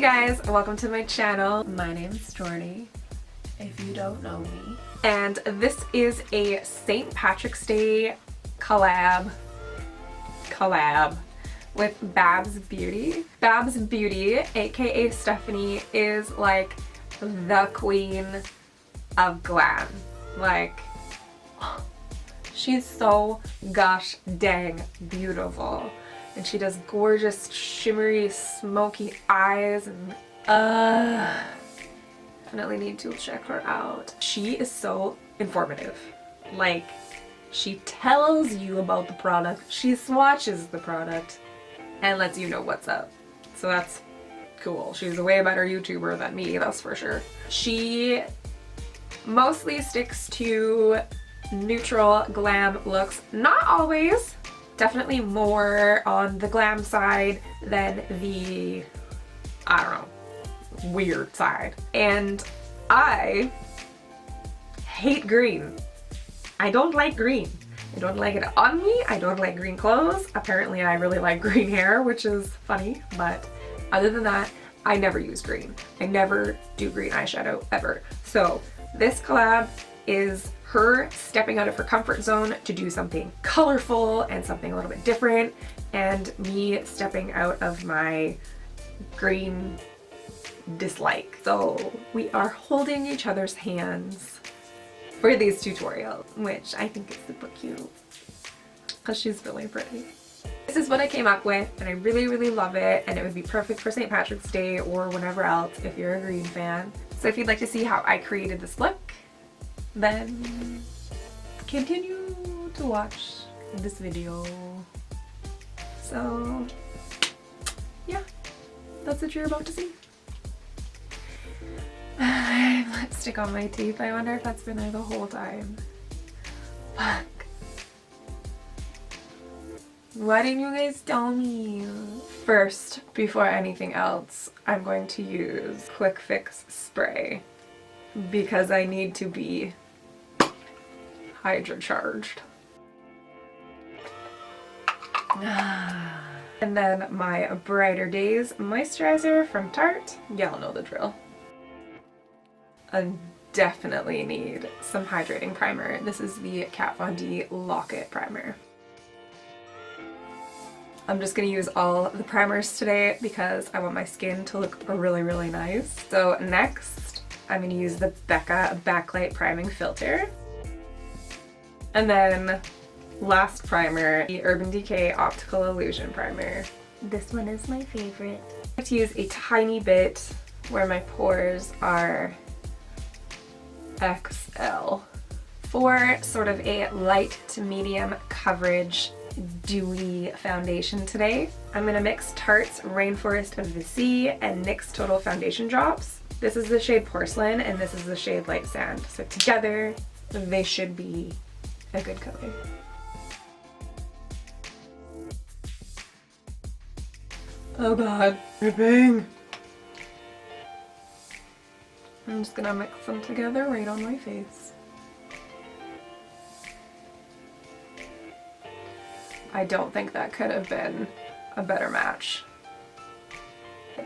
guys, welcome to my channel. My name's JORDI, if you don't know me. And this is a St. Patrick's Day collab with Babs Beauty. Babs Beauty, aka Stephanie, is like the queen of glam. Like, she's so gosh dang beautiful. And she does gorgeous, shimmery, smoky eyes, and definitely need to check her out. She is so informative. Like, she tells you about the product, she swatches the product, and lets you know what's up. So that's cool. She's a way better YouTuber than me, that's for sure. She mostly sticks to neutral glam looks. Not always. Definitely more on the glam side than the, I don't know, weird side. And I hate green. I don't like green. I don't like it on me. I don't like green clothes. Apparently I really like green hair, which is funny, but other than that, I never use green. I never do green eyeshadow ever. So this collab is her stepping out of her comfort zone to do something colorful and something a little bit different, and me stepping out of my green dislike. So we are holding each other's hands for these tutorials, which I think is super cute because she's really pretty. This is what I came up with, and I really love it, and it would be perfect for St. Patrick's Day or whenever else if you're a green fan. So if you'd like to see how I created this look, then continue to watch this video. So yeah, that's what you're about to see. I have lipstick on my teeth. I wonder if that's been there the whole time. Fuck. Why didn't you guys tell me? First, before anything else, I'm going to use Quick Fix spray because I need to be hydro charged. And then my Brighter Days moisturizer from Tarte. Y'all know the drill. I definitely need some hydrating primer. This is the Kat Von D Lock-It primer. I'm just gonna use all the primers today because I want my skin to look really nice. So next, I'm gonna use the Becca Backlight Priming Filter. And then last primer, the Urban Decay Optical Illusion Primer. This one is my favorite. I like to use a tiny bit where my pores are XL for sort of a light to medium coverage dewy foundation today. I'm gonna mix Tarte's Rainforest of the Sea and NYX Total Foundation Drops. This is the shade Porcelain and this is the shade Light Sand. So together, they should be a good color. Oh god, dripping! I'm just gonna mix them together right on my face. I don't think that could have been a better match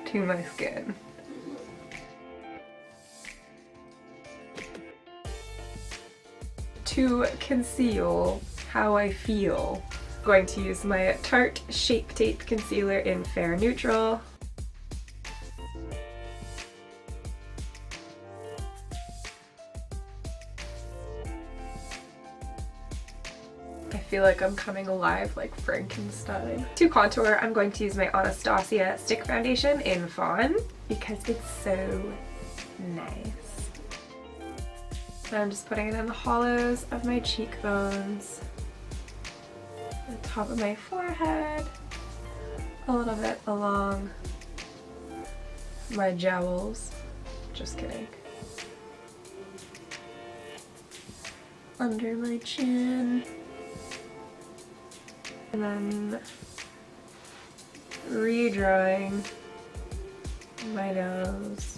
to my skin. To conceal how I feel, I'm going to use my Tarte Shape Tape Concealer in Fair Neutral. I feel like I'm coming alive like Frankenstein. To contour, I'm going to use my Anastasia Stick Foundation in Fawn because it's so nice. And I'm just putting it in the hollows of my cheekbones, the top of my forehead, a little bit along my jowls. Just kidding. Under my chin. And then redrawing my nose.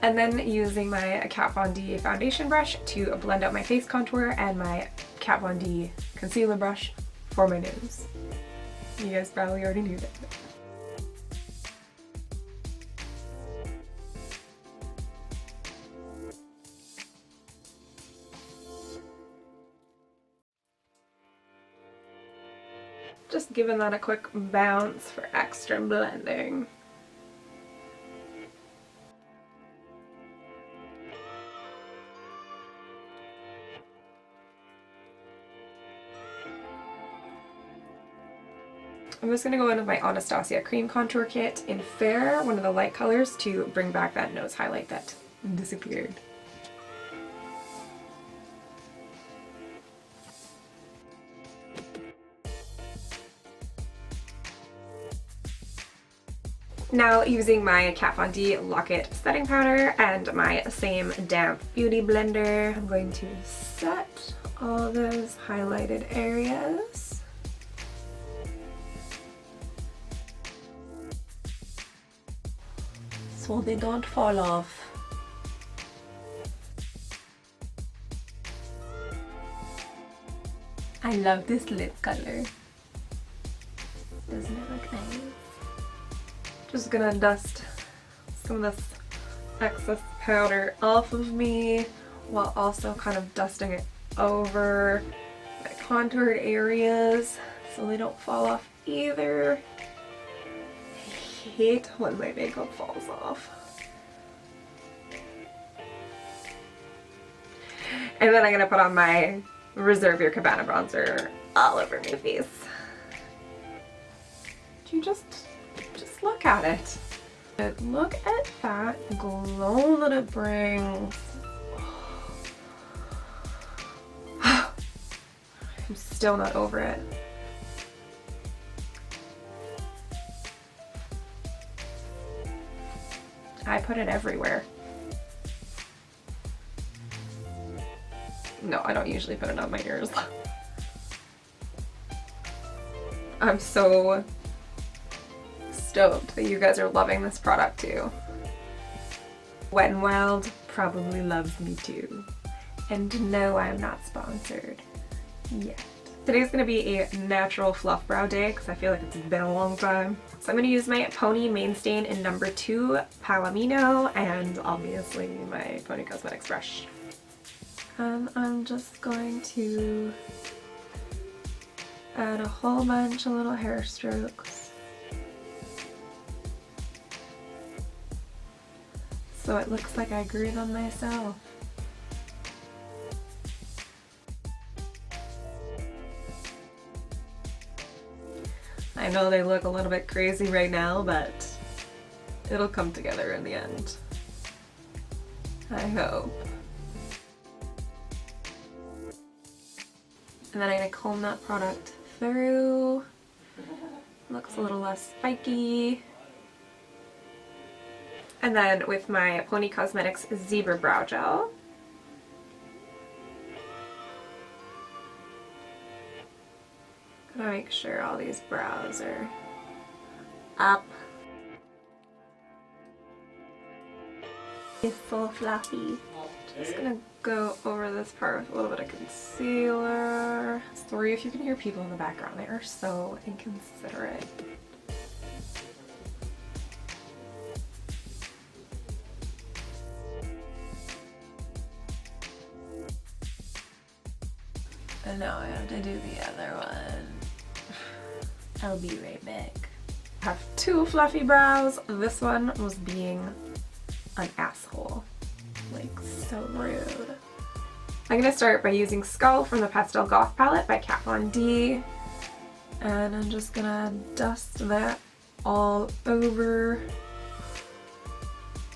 And then using my Kat Von D foundation brush to blend out my face contour and my Kat Von D concealer brush for my nose. You guys probably already knew that. Just giving that a quick bounce for extra blending. I'm just going to go in with my Anastasia cream contour kit in Fair, one of the light colors, to bring back that nose highlight that disappeared. Now using my Kat Von D Lock-It setting powder and my same damp beauty blender, I'm going to set all those highlighted areas. So they don't fall off. I love this lip color. Doesn't it look nice? Just gonna dust some of this excess powder off of me while also kind of dusting it over my contoured areas so they don't fall off either. I hate when my makeup falls off. And then I'm gonna put on my Reserve Your Cabana bronzer all over my face. Do you just look at it. Look at that glow that it brings. I'm still not over it. I put it everywhere. No, I don't usually put it on my ears. I'm so stoked that you guys are loving this product too. Wet n Wild probably loves me too. And no, I'm not sponsored yet. Today's gonna be a natural fluff brow day because I feel like it's been a long time. So I'm gonna use my Poni Main Stain in number 2 Palomino and obviously my Poni Cosmetics brush. And I'm just going to add a whole bunch of little hair strokes. So it looks like I grew them myself. I know they look a little bit crazy right now, but it'll come together in the end. I hope. And then I'm gonna comb that product through. Looks a little less spiky. And then with my Poni Cosmetics Zebra Brow Gel, gonna make sure all these brows are up. It's so fluffy. Just gonna go over this part with a little bit of concealer. Sorry if you can hear people in the background, they are so inconsiderate. And now I have to do the other one. I'll be right back. I have 2 fluffy brows. This one was being an asshole. Like, so rude. I'm gonna start by using Skull from the Pastel Goth palette by Kat Von D. And I'm just gonna dust that all over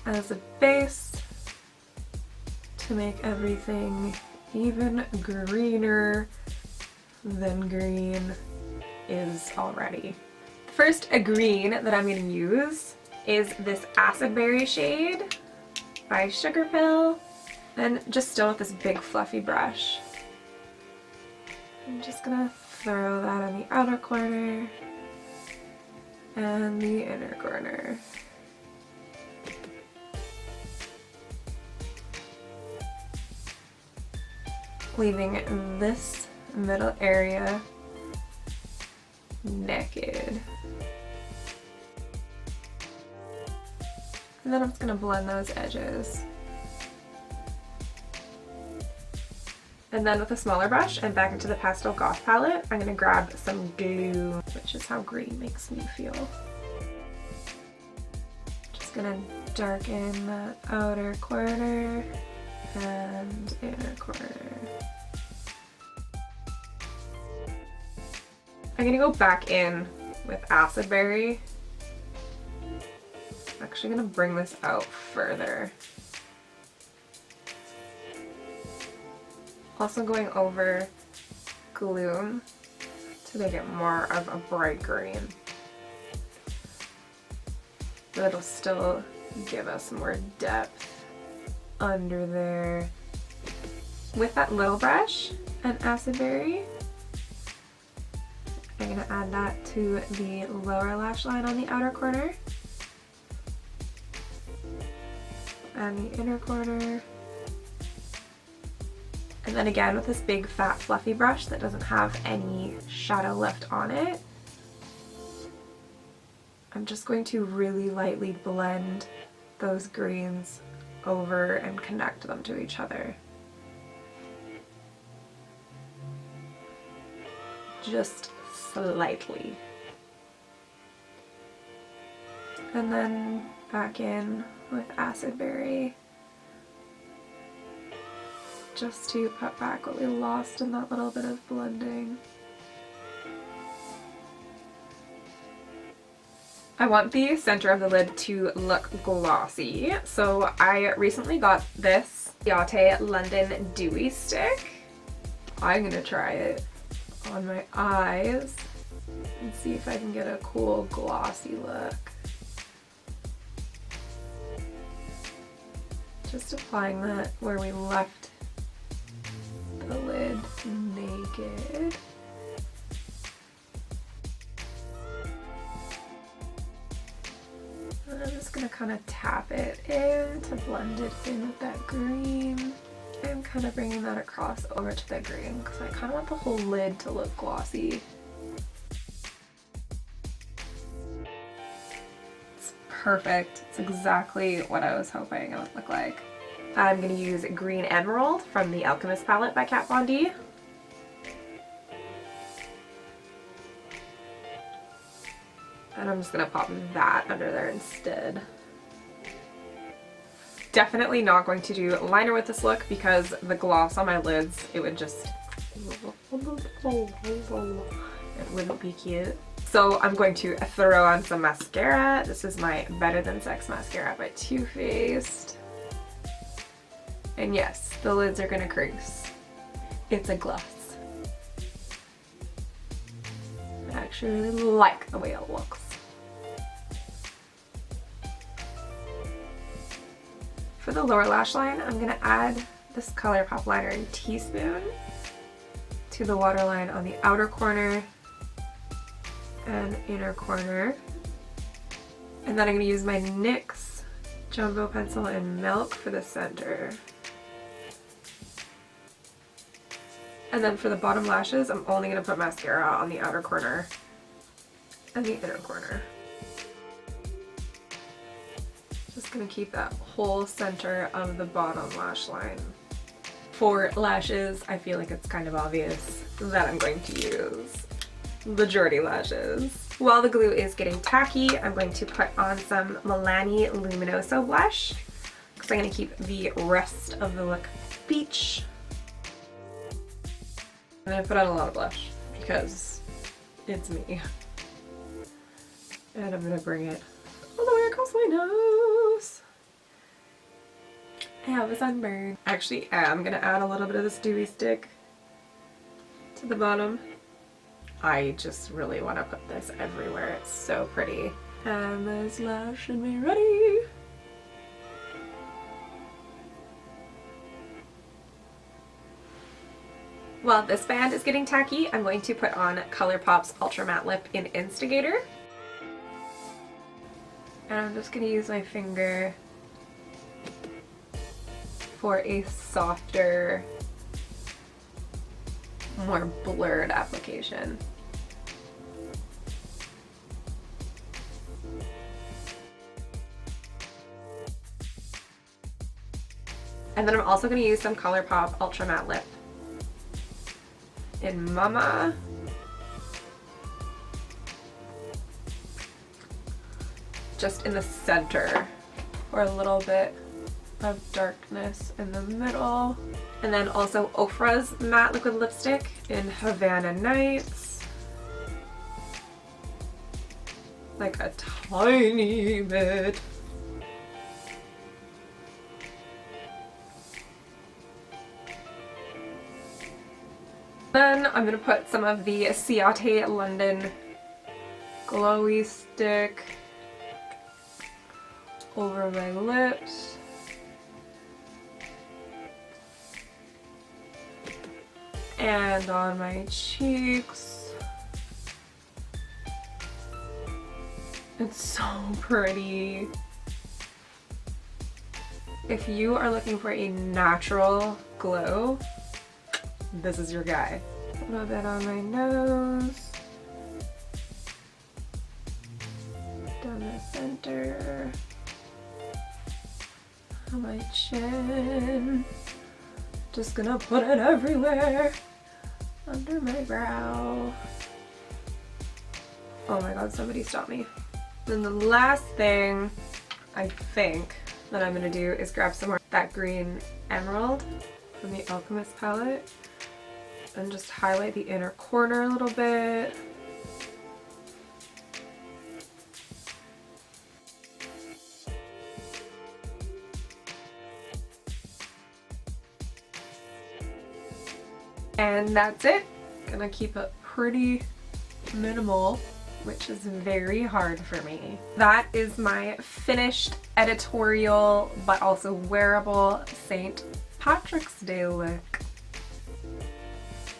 as a base to make everything even greener than green is already. The first green that I'm going to use is this Acidberry shade by Sugarpill, and just still with this big fluffy brush. I'm just going to throw that in the outer corner and the inner corner. leaving this middle area naked. And then I'm just going to blend those edges. And then with a smaller brush and back into the Pastel Goth palette, I'm going to grab some glue, which is how green makes me feel. Just going to darken the outer corner and inner corner. I'm going to go back in with acidberry. I'm actually going to bring this out further. Also going over gloom to make it more of a bright green. But it'll still give us more depth under there. With that little brush and acidberry, I'm going to add that to the lower lash line on the outer corner and the inner corner. And then again with this big fat fluffy brush that doesn't have any shadow left on it, I'm just going to really lightly blend those greens over and connect them to each other. Just slightly. And then back in with acidberry, just to put back what we lost in that little bit of blending. I want the center of the lid to look glossy, so I recently got this Ciate London Dewy stick. I'm gonna try it on my eyes and see if I can get a cool glossy look. Just applying that where we left the lid naked. And I'm just going to kind of tap it in to blend it in with that green. I'm kind of bringing that across over to the green because I kind of want the whole lid to look glossy. It's perfect. It's exactly what I was hoping it would look like. I'm going to use Green Emerald from the Alchemist palette by Kat Von D. And I'm just going to pop that under there instead. Definitely not going to do liner with this look because the gloss on my lids, it would just, it wouldn't be cute. So I'm going to throw on some mascara. This is my Better Than Sex mascara by Too Faced. And yes, the lids are gonna crease. It's a gloss. I actually really like the way it looks. For the lower lash line, I'm gonna add this Colourpop liner in Teaspoon to the waterline on the outer corner and inner corner. And then I'm gonna use my NYX Jumbo Pencil in Milk for the center. And then for the bottom lashes, I'm only going to put mascara on the outer corner and the inner corner. Just going to keep that whole center of the bottom lash line. For lashes, I feel like it's kind of obvious that I'm going to use the JORDI lashes. While the glue is getting tacky, I'm going to put on some Milani Luminoso blush because I'm going to keep the rest of the look peach. I'm going to put on a lot of blush because it's me. And I'm going to bring it all the way across my nose. I have a sunburn. Actually, I'm going to add a little bit of this dewy stick to the bottom. I just really want to put this everywhere. It's so pretty. And this lash should be ready. While this band is getting tacky, I'm going to put on ColourPop's Ultra Matte Lip in Instigator. And I'm just going to use my finger for a softer more blurred application. And then I'm also going to use some Colourpop Ultra Matte Lip in Mama. Just in the center for a little bit of darkness in the middle. And then also Ofra's matte liquid lipstick in Havana Nights. Like a tiny bit. Then I'm going to put some of the Ciate London glowy stick over my lips. And on my cheeks. It's so pretty. If you are looking for a natural glow, this is your guy. A little bit on my nose. Down the center. On my chin. Just gonna put it everywhere. Under my brow. Oh my god, somebody stop me. Then the last thing I think that I'm gonna do is grab some more of that green emerald from the Alchemist palette and just highlight the inner corner a little bit. And that's it. Gonna keep it pretty minimal, which is very hard for me. That is my finished editorial but also wearable St. Patrick's Day look.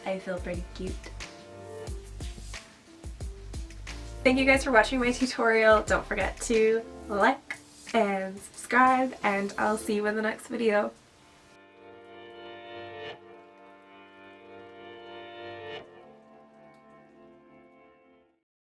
I feel pretty cute. Thank you guys for watching my tutorial. Don't forget to like and subscribe, and I'll see you in the next video.